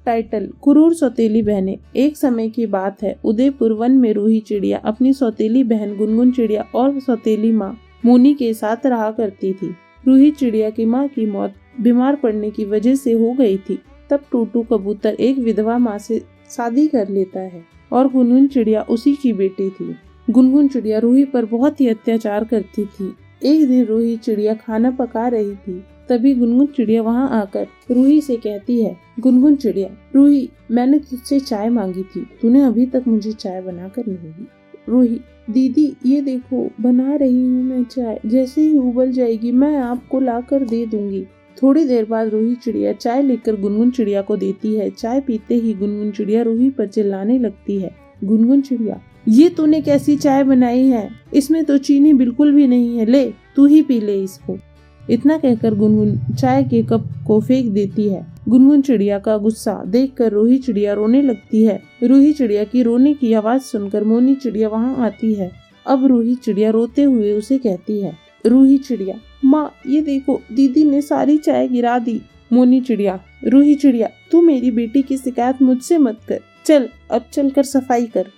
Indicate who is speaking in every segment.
Speaker 1: Title क्रूर सौतेली बहनें। एक समय की बात है, उदयपुर वन में रूही चिड़िया अपनी सौतेली बहन गुनगुन चिड़िया और सौतेली माँ मोनी के साथ रहा करती थी। रूही चिड़िया की माँ की मौत बीमार पड़ने की वजह से हो गई थी। तब टूटू कबूतर एक विधवा माँ से शादी कर लेता है और गुनगुन चिड़िया उसी की बेटी थी। गुनगुन चिड़िया रूही पर बहुत ही अत्याचार करती थी। एक दिन रूही चिड़िया खाना पका रही थी, तभी गुनगुन चिड़िया वहाँ आकर रूही से कहती है, गुनगुन चिड़िया, रूही, मैंने तुझसे चाय मांगी थी, तूने अभी तक मुझे चाय बनाकर नहीं दी। रूही, दीदी ये देखो बना रही हूँ मैं चाय, जैसे ही उबल जाएगी मैं आपको लाकर दे दूंगी। थोड़ी देर बाद रूही चिड़िया चाय लेकर गुनगुन चिड़िया को देती है। चाय पीते ही गुनगुन चिड़िया रूही पर चिल्लाने लगती है, गुनगुन चिड़िया, ये तूने कैसी चाय बनाई है, इसमें तो चीनी बिल्कुल भी नहीं है, ले तू ही पी ले इसको। इतना कहकर गुनगुन चाय के कप को फेंक देती है। गुनगुन चिड़िया का गुस्सा देखकर रूही चिड़िया रोने लगती है। रूही चिड़िया की रोने की आवाज सुनकर मोनी चिड़िया वहाँ आती है। अब रूही चिड़िया रोते हुए उसे कहती है, रूही चिड़िया, माँ ये देखो दीदी ने सारी चाय गिरा दी। मोनी चिड़िया, रूही चिड़िया, तू मेरी बेटी की शिकायत मुझसे मत कर, चल अब चल कर सफाई कर।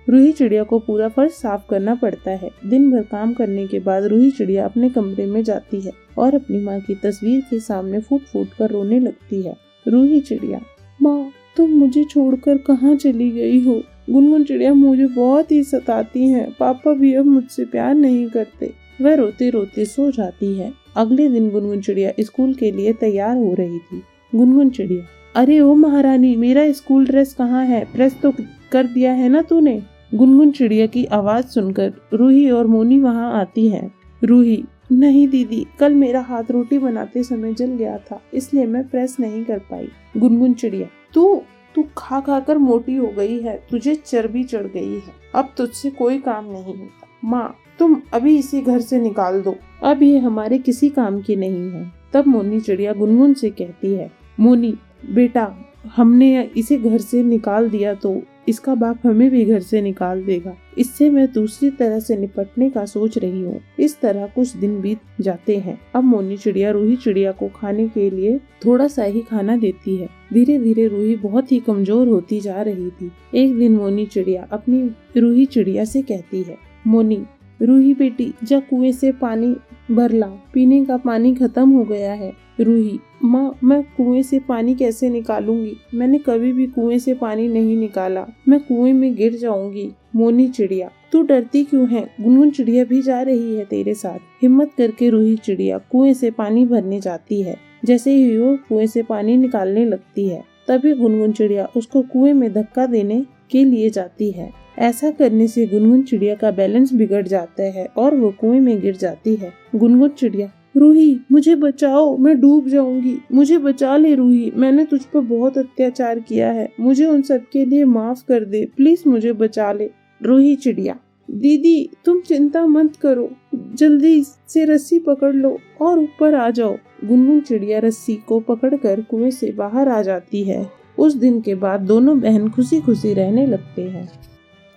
Speaker 1: रूही चिड़िया को पूरा फर्श साफ करना पड़ता है। दिन भर काम करने के बाद रूही चिड़िया अपने कमरे में जाती है और अपनी माँ की तस्वीर के सामने फूट फूट कर रोने लगती है। रूही चिड़िया, माँ तुम मुझे छोड़कर कहाँ चली गई हो? गुनगुन चिड़िया मुझे बहुत ही सताती हैं, पापा भी अब मुझसे प्यार नहीं करते। वह रोते रोते सो जाती है। अगले दिन गुनगुन चिड़िया स्कूल के लिए तैयार हो रही थी। गुनगुन चिड़िया, अरे ओ महारानी, मेरा स्कूल ड्रेस कहाँ है? प्रेस तो कर दिया है ना तूने? गुनगुन चिड़िया की आवाज सुनकर रूही और मोनी वहाँ आती हैं। रूही, नहीं दीदी, कल मेरा हाथ रोटी बनाते समय जल गया था, इसलिए मैं प्रेस नहीं कर पाई। गुनगुन चिड़िया, तू खा खा कर मोटी हो गई है, तुझे चर्बी चढ़ गई है, अब तुझसे कोई काम नहीं होता। माँ तुम अभी इसे घर से निकाल दो, अब ये हमारे किसी काम की नहीं है। तब मोनी चिड़िया गुनगुन से कहती है, मोनी बेटा, हमने इसे घर से निकाल दिया तो इसका बाप हमें भी घर से निकाल देगा, इससे मैं दूसरी तरह से निपटने का सोच रही हूँ। इस तरह कुछ दिन बीत जाते हैं। अब मोनी चिड़िया रूही चिड़िया को खाने के लिए थोड़ा सा ही खाना देती है। धीरे धीरे रूही बहुत ही कमजोर होती जा रही थी। एक दिन मोनी चिड़िया अपनी रूही चिड़िया से कहती है, मोनी, रूही बेटी, जा कुएं से पानी भर ला, पीने का पानी खत्म हो गया है। रूही, माँ मैं कुएं से पानी कैसे निकालूंगी? मैंने कभी भी कुएं से पानी नहीं निकाला, मैं कुएं में गिर जाऊंगी। मोनी चिड़िया, तू डरती क्यों है? गुनगुन चिड़िया भी जा रही है तेरे साथ। हिम्मत करके रूही चिड़िया कुएं से पानी भरने जाती है। जैसे ही वो कुएं से पानी निकालने लगती है, तभी गुनगुन चिड़िया उसको कुएं में धक्का देने के लिए जाती है। ऐसा करने से गुनगुन चिड़िया का बैलेंस बिगड़ जाता है और वो कुएं में गिर जाती है। गुनगुन चिड़िया, रूही मुझे बचाओ, मैं डूब जाऊंगी, मुझे बचा ले रूही, मैंने तुझ पर बहुत अत्याचार किया है, मुझे उन सब के लिए माफ कर दे, प्लीज मुझे बचा ले। रूही चिड़िया, दीदी तुम चिंता मत करो, जल्दी से रस्सी पकड़ लो और ऊपर आ जाओ। गुनगुन चिड़िया रस्सी को पकड़कर कुएं से बाहर आ जाती है। उस दिन के बाद दोनों बहन खुशी खुशी रहने लगते हैं।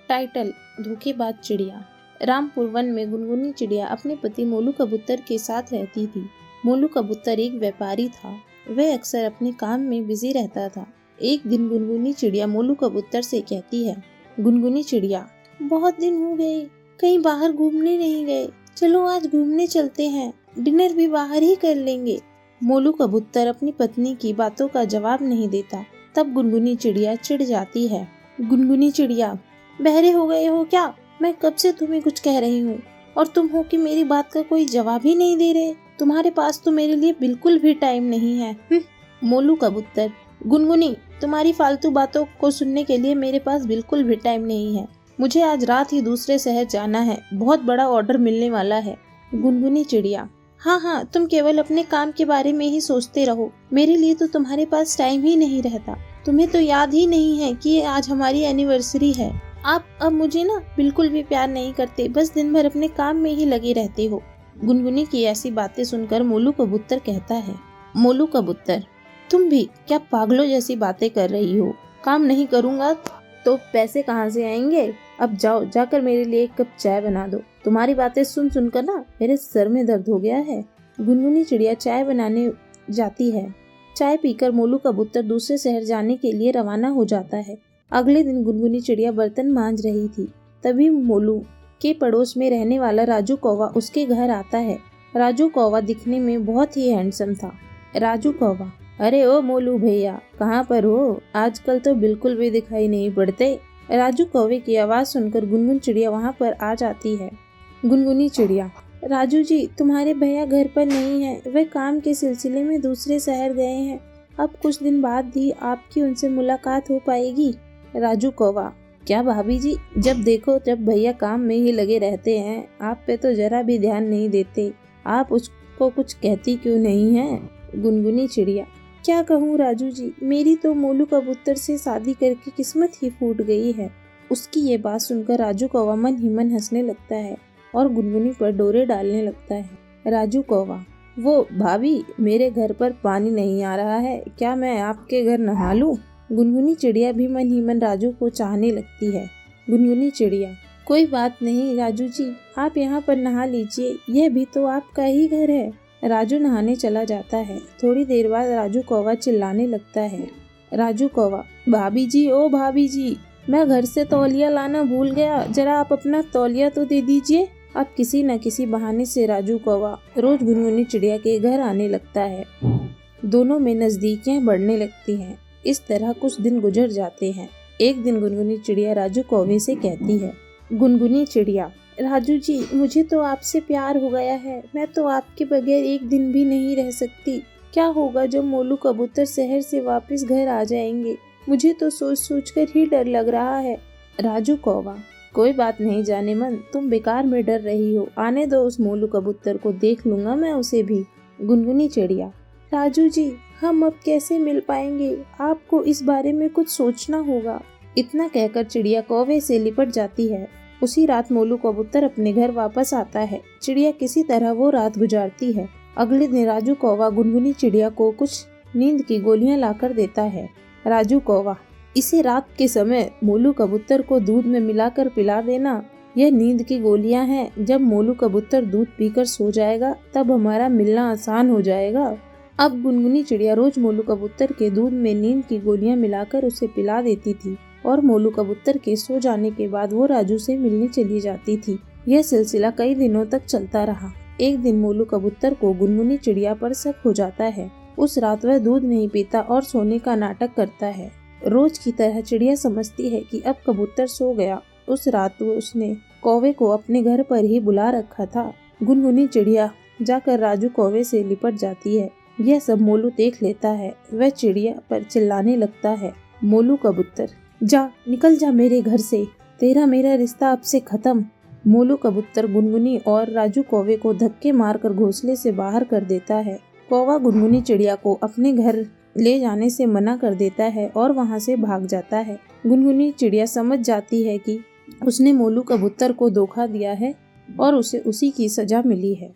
Speaker 2: टाइटल, धोखेबाज चिड़िया। रामपुर वन में गुनगुनी चिड़िया अपने पति मोलू कबूतर के साथ रहती थी। मोलू कबूतर एक व्यापारी था। वह अक्सर अपने काम में बिजी रहता था। एक दिन गुनगुनी चिड़िया मोलू कबूतर से कहती है, गुनगुनी चिड़िया, बहुत दिन हो गए, कहीं बाहर घूमने नहीं गए, चलो आज घूमने चलते हैं, डिनर भी बाहर ही कर लेंगे। मोलू कबूतर अपनी पत्नी की बातों का जवाब नहीं देता। तब गुनगुनी चिड़िया चिढ़ जाती है। गुनगुनी चिड़िया, बहरे हो गए हो क्या? मैं कब से तुम्हें कुछ कह रही हूँ और तुम हो कि मेरी बात का कोई जवाब ही नहीं दे रहे। तुम्हारे पास तो मेरे लिए बिल्कुल भी टाइम नहीं है। मोलू कबूतर, गुनगुनी, तुम्हारी फालतू बातों को सुनने के लिए मेरे पास बिल्कुल भी टाइम नहीं है। मुझे आज रात ही दूसरे शहर जाना है, बहुत बड़ा ऑर्डर मिलने वाला है। गुनगुनी चिड़िया, हाँ, तुम केवल अपने काम के बारे में ही सोचते रहो, मेरे लिए तो तुम्हारे पास टाइम ही नहीं रहता। तुम्हें तो याद ही नहीं है कि आज हमारी एनिवर्सरी है। आप अब मुझे ना बिल्कुल भी प्यार नहीं करते, बस दिन भर अपने काम में ही लगे रहते हो। गुनगुनी की ऐसी बातें सुनकर मोलू कबूतर कहता है, मोलू कबूतर, तुम भी क्या पागलों जैसी बातें कर रही हो? काम नहीं करूँगा तो पैसे कहाँ से आएंगे? अब जाओ, जाकर मेरे लिए एक कप चाय बना दो। तुम्हारी बातें सुन सुनकर ना मेरे सर में दर्द हो गया है। गुनगुनी चिड़िया चाय बनाने जाती है। चाय पीकर मोलू कबूतर दूसरे शहर जाने के लिए रवाना हो जाता है। अगले दिन गुनगुनी चिड़िया बर्तन मांज रही थी, तभी मोलू के पड़ोस में रहने वाला राजू कौवा उसके घर आता है। राजू कौवा दिखने में बहुत ही हैंडसम था। राजू कौवा, अरे ओ मोलू भैया, कहाँ पर हो? आजकल तो बिल्कुल भी दिखाई नहीं पड़ते। राजू कौवे की आवाज़ सुनकर गुनगुन चिड़िया वहाँ पर आ जाती है। गुनगुनी चिड़िया, राजू जी, तुम्हारे भैया घर पर नहीं है, वे काम के सिलसिले में दूसरे शहर गए हैं। अब कुछ दिन बाद ही आपकी उनसे मुलाकात हो पाएगी। राजू कौवा, क्या भाभी जी, जब देखो जब भैया काम में ही लगे रहते हैं, आप पे तो जरा भी ध्यान नहीं देते। आप उसको कुछ कहती क्यों नहीं हैं? गुनगुनी चिड़िया, क्या कहूँ राजू जी, मेरी तो मोलू कबूतर से शादी करके किस्मत ही फूट गई है। उसकी ये बात सुनकर राजू कौवा मन ही मन हंसने लगता है और गुनगुनी पर डोरे डालने लगता है। राजू कौवा, वो भाभी, मेरे घर पर पानी नहीं आ रहा है, क्या मैं आपके घर नहा लूं? गुनगुनी चिड़िया भी मन ही मन राजू को चाहने लगती है। गुनगुनी चिड़िया, कोई बात नहीं राजू जी, आप यहाँ पर नहा लीजिए, यह भी तो आपका ही घर है। राजू नहाने चला जाता है। थोड़ी देर बाद राजू कौवा चिल्लाने लगता है। राजू कौवा, भाभी जी, ओ भाभी जी, मैं घर से तौलिया लाना भूल गया, जरा आप अपना तौलिया तो दे दीजिए। अब किसी न किसी बहाने से राजू कौवा रोज गुनगुनी चिड़िया के घर आने लगता है। दोनों में नजदीकियां बढ़ने लगती हैं। इस तरह कुछ दिन गुजर जाते हैं। एक दिन गुनगुनी चिड़िया राजू कौवे से कहती है, गुनगुनी चिड़िया, राजू जी, मुझे तो आपसे प्यार हो गया है, मैं तो आपके बगैर एक दिन भी नहीं रह सकती। क्या होगा जब मोलू कबूतर शहर से वापस घर आ जाएंगे? मुझे तो सोच सोच कर ही डर लग रहा है। राजू कौवा, कोई बात नहीं जाने मन, तुम बेकार में डर रही हो, आने दो उस मोलू कबूतर को, देख लूंगा मैं उसे भी। गुनगुनी चिड़िया, राजू जी, हम अब कैसे मिल पाएंगे? आपको इस बारे में कुछ सोचना होगा। इतना कहकर चिड़िया कौवे से लिपट जाती है। उसी रात मोलू कबूतर अपने घर वापस आता है। चिड़िया किसी तरह वो रात गुजारती है। अगले दिन राजू कौवा गुनगुनी चिड़िया को कुछ नींद की गोलियां लाकर देता है। राजू कौवा, इसे रात के समय मोलू कबूतर को दूध में मिलाकर पिला देना। यह नींद की गोलियां हैं। जब मोलू कबूतर दूध पीकर सो जाएगा तब हमारा मिलना आसान हो जाएगा। अब गुनगुनी चिड़िया रोज मोलू कबूतर के दूध में नींद की गोलियां मिलाकर उसे पिला देती थी और मोलू कबूतर के सो जाने के बाद वो राजू से मिलने चली जाती थी। यह सिलसिला कई दिनों तक चलता रहा। एक दिन मोलू कबूतर को गुनगुनी चिड़िया पर शक हो जाता है। उस रात वह दूध नहीं पीता और सोने का नाटक करता है। रोज की तरह चिड़िया समझती है कि अब कबूतर सो गया। उस रात उसने कौवे को अपने घर पर ही बुला रखा था। गुनगुनी चिड़िया जाकर राजू कौवे से लिपट जाती है। यह सब मोलू देख लेता है। वह चिड़िया पर चिल्लाने लगता है, मोलू कबूतर, जा, निकल जा मेरे घर से, तेरा मेरा रिश्ता अब से खत्म। मोलू कबूतर गुनगुनी और राजू कौवे को धक्के मारकर घोंसले से बाहर कर देता है। कौवा गुनगुनी चिड़िया को अपने घर ले जाने से मना कर देता है और वहां से भाग जाता है। गुनगुनी चिड़िया समझ जाती है कि उसने मोलू कबूतर को धोखा दिया है और उसे उसी की सजा मिली है।